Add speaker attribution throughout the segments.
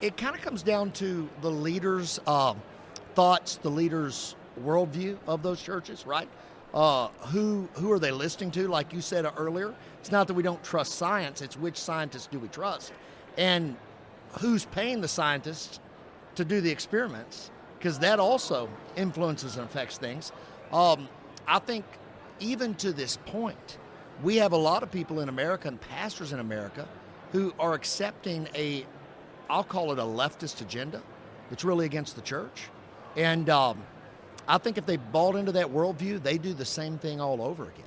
Speaker 1: It kind of comes down to the leaders' thoughts, the leaders' worldview of those churches, right? Who are they listening to? Like you said earlier, it's not that we don't trust science; it's which scientists do we trust, and who's paying the scientists to do the experiments, because that also influences and affects things. I think even to this point, we have a lot of people in America and pastors in America who are accepting I'll call it a leftist agenda that's really against the church. And I think if they bought into that worldview, they do the same thing all over again.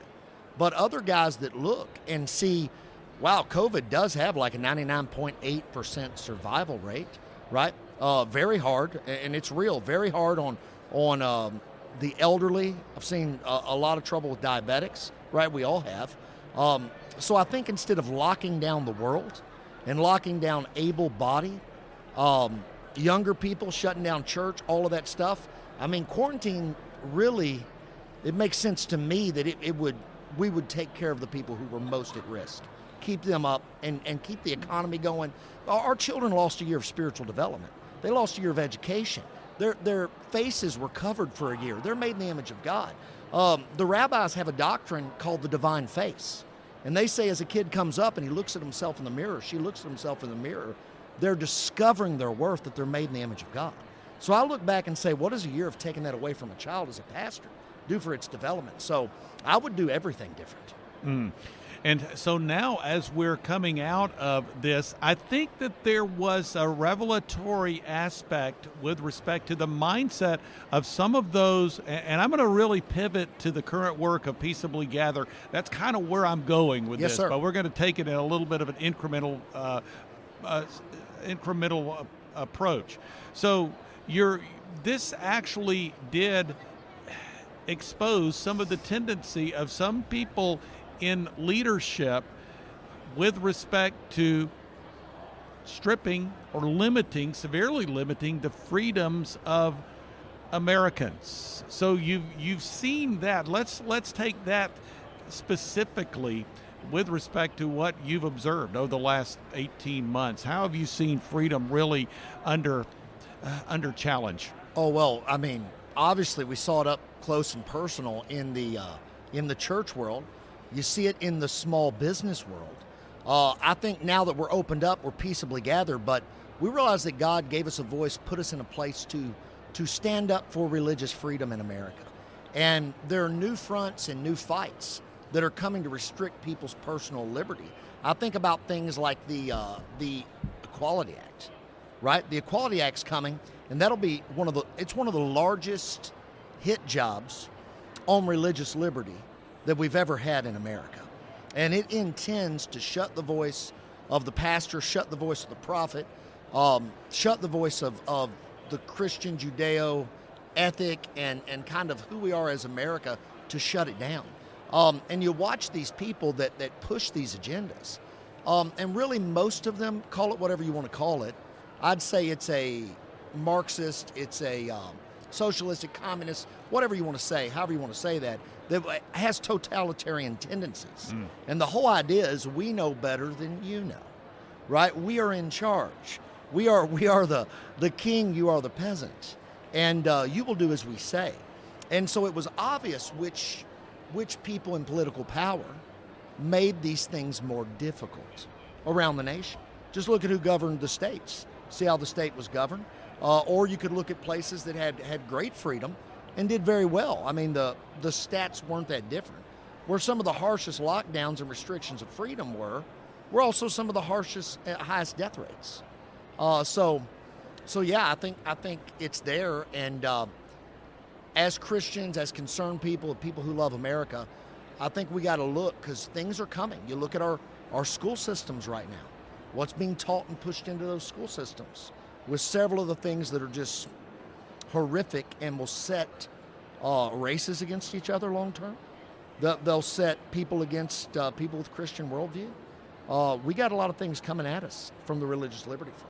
Speaker 1: But other guys that look and see, wow, COVID does have like a 99.8% survival rate, right? Very hard, and it's real, very hard on the elderly. I've seen a lot of trouble with diabetics, right? We all have. So I think instead of locking down the world and locking down able-bodied, younger people, shutting down church, all of that stuff, I mean, quarantine really, it makes sense to me that we would take care of the people who were most at risk, keep them up and keep the economy going. Our children lost a year of spiritual development. They lost a year of education. Their faces were covered for a year. They're made in the image of God. The rabbis have a doctrine called the divine face. And they say as a kid comes up and he looks at himself in the mirror, she looks at himself in the mirror, they're discovering their worth, that they're made in the image of God. So I look back and say, what does a year of taking that away from a child as a pastor do for its development? So I would do everything different.
Speaker 2: And so now, as we're coming out of this, I think that there was a revelatory aspect with respect to the mindset of some of those, and I'm going to really pivot to the current work of Peaceably Gather. That's kind of where I'm going with
Speaker 1: Yes,
Speaker 2: this,
Speaker 1: sir.
Speaker 2: but we're going to take it in a little bit of an incremental approach. So this actually did expose some of the tendency of some people in leadership with respect to stripping or severely limiting the freedoms of Americans. So you've seen that. Let's take that specifically with respect to what you've observed over the last 18 months. How have you seen freedom really under challenge?
Speaker 1: Oh, well, I mean, obviously we saw it up close and personal in the church world. You see it in the small business world. I think now that we're opened up, we're peaceably gathered, but we realize that God gave us a voice, put us in a place to stand up for religious freedom in America. And there are new fronts and new fights that are coming to restrict people's personal liberty. I think about things like the Equality Act, right? The Equality Act's coming, and that'll be one of the largest hit jobs on religious liberty that we've ever had in America. And it intends to shut the voice of the pastor, shut the voice of the prophet, shut the voice of the Christian Judeo ethic and kind of who we are as America, to shut it down. And you watch these people that push these agendas. And really most of them, call it whatever you want to call it, I'd say it's a Marxist, it's a socialistic, communist, whatever you want to say, however you want to say that has totalitarian tendencies. And the whole idea is we know better than you know, right? We are in charge. We are the king, you are the peasant, and you will do as we say. And so it was obvious which people in political power made these things more difficult around the nation. Just look at who governed the states. See how the state was governed? Or you could look at places that had great freedom and did very well. I mean, the stats weren't that different. Where some of the harshest lockdowns and restrictions of freedom were also some of the highest death rates. So yeah, I think it's there. And as Christians, as concerned people who love America, I think we got to look, because things are coming. You look at our school systems right now. What's being taught and pushed into those school systems, with several of the things that are just horrific and will set races against each other long term. They'll set people against people with Christian worldview. We got a lot of things coming at us from the religious liberty front.